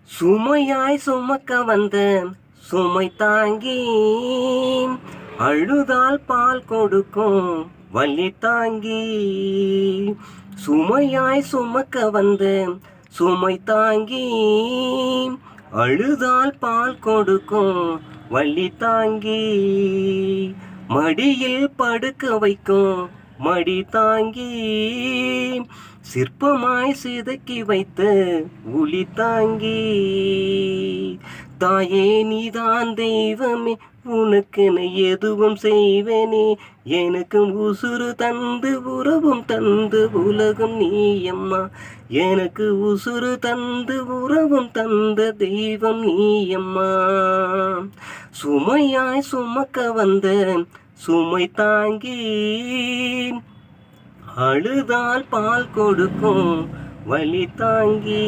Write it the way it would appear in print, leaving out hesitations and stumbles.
சுமையாய் சுமக்க வந்த சுமை தாங்கி, அழுதால் பால் கொடுக்கும் வலி தாங்கி. சுமையாய் சுமக்க வந்த சுமை தாங்கி, அழுதால் பால் கொடுக்கும் வலி தாங்கி. மடியில் படுக்க வைக்கும் மடி தாங்கி, சிற்பமாய் சிதைக்கி வைத்த உளி தாங்கி. தாயே நீதான் தெய்வமே, உனக்குன்னு எதுவும் செய்வேனே. எனக்கும் உசுறு தந்து உறவும் தந்து உலகம் நீயம்மா. எனக்கு உசுறு தந்து உறவும் தந்த தெய்வம் நீயம்மா. சுமையாய் சுமக்க வந்த சுமை தாங்கி, அழுதால் பால் கொடுக்கும் வலி தாங்கி.